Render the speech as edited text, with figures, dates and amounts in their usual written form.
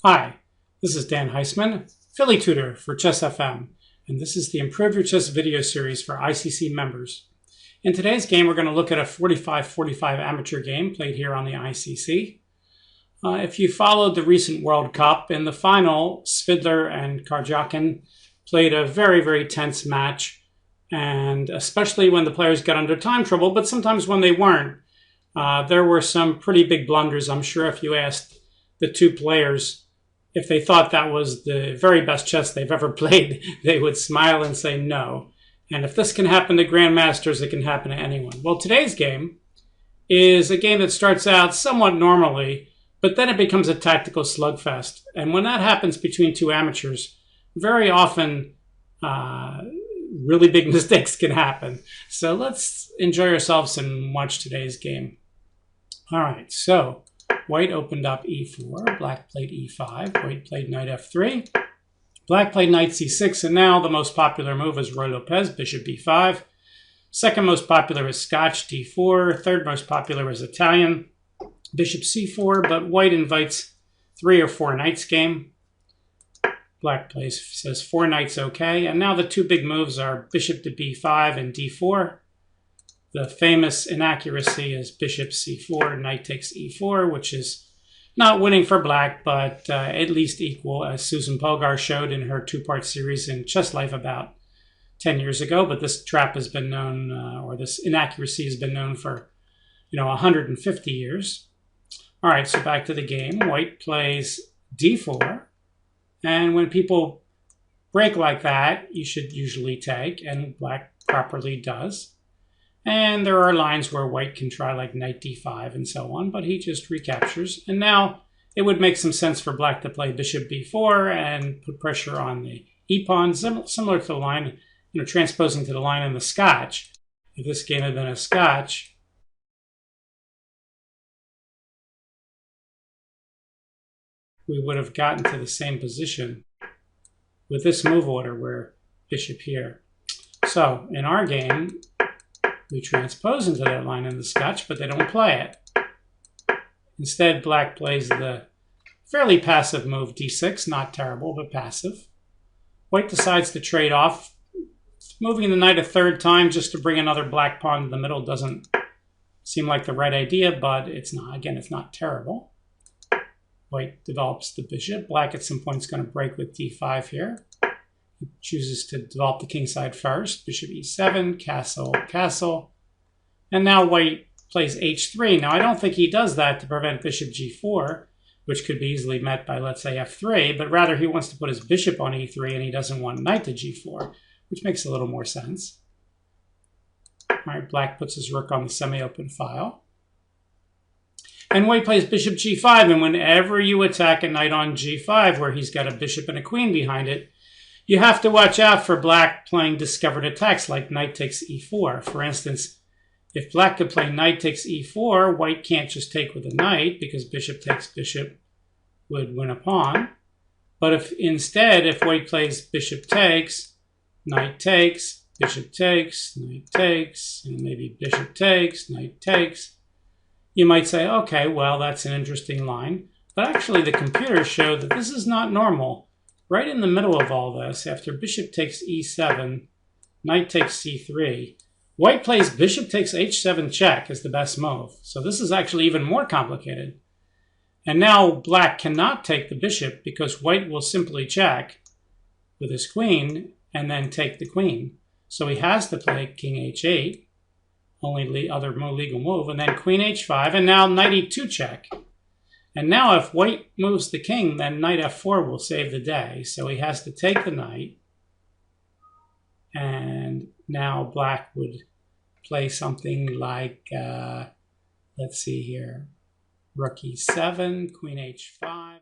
Hi, this is Dan Heisman, Philly tutor for Chess FM, and this is the Improve Your Chess video series for ICC members. In today's game, we're going to look at a 45-45 amateur game played here on the ICC. If you followed the recent World Cup, in the final, Svidler and Karjakin played a very tense match, and especially when the players got under time trouble, but sometimes when they weren't. There were some pretty big blunders. I'm sure if you asked the two players if they thought that was the very best chess they've ever played, they would smile and say no. And if this can happen to grandmasters, it can happen to anyone. Well, today's game is a game that starts out somewhat normally, but then it becomes a tactical slugfest. And when that happens between two amateurs, very often really big mistakes can happen. So let's enjoy ourselves and watch today's game. All right, so White opened up e4, Black played e5, White played knight f3, Black played knight c6, and now the most popular move is Roy Lopez, bishop b5. Second most popular is Scotch, d4. Third most popular is Italian, bishop c4, but White invites 3 or 4 knights game. Black says 4 knights okay, and now the two big moves are bishop to b5 and d4. The famous inaccuracy is bishop c4, knight takes e4, which is not winning for Black, but at least equal, as Susan Polgar showed in her 2-part series in Chess Life about 10 years ago. But this trap has been known, or this inaccuracy has been known for, 150 years. All right, so back to the game. White plays d4, and when people break like that, you should usually take, and Black properly does. And there are lines where White can try like knight d5 and so on, but he just recaptures. And now it would make some sense for Black to play bishop b4 and put pressure on the e-pawn, similar to the line, transposing to the line in the Scotch. If this game had been a Scotch, we would have gotten to the same position with this move order where bishop here. So in our game, we transpose into that line in the Scotch, but they don't play it. Instead, Black plays the fairly passive move d6, not terrible, but passive. White decides to trade off. Moving the knight a third time just to bring another Black pawn to the middle doesn't seem like the right idea, but it's not. Again, it's not terrible. White develops the bishop. Black at some point is going to break with d5 here. He chooses to develop the kingside first. Bishop e7, castle, castle. And now White plays h3. Now, I don't think he does that to prevent bishop g4, which could be easily met by, let's say, f3, but rather he wants to put his bishop on e3, and he doesn't want knight to g4, which makes a little more sense. All right, Black puts his rook on the semi-open file. And White plays bishop g5, and whenever you attack a knight on g5, where he's got a bishop and a queen behind it, you have to watch out for Black playing discovered attacks like knight takes e4. For instance, if Black could play knight takes e4, White can't just take with a knight because bishop takes bishop would win a pawn. But if White plays bishop takes, knight takes, bishop takes, knight takes, and maybe bishop takes, knight takes, you might say, okay, well, that's an interesting line. But actually, the computers show that this is not normal. Right in the middle of all this, after bishop takes e7, knight takes c3, White plays bishop takes h7 check as the best move. So this is actually even more complicated. And now Black cannot take the bishop because White will simply check with his queen and then take the queen. So he has to play king h8, only other legal move, and then queen h5, and now knight e2 check. And now if White moves the king, then knight f4 will save the day. So he has to take the knight. And now Black would play something like, let's see here, rook e7, queen h5.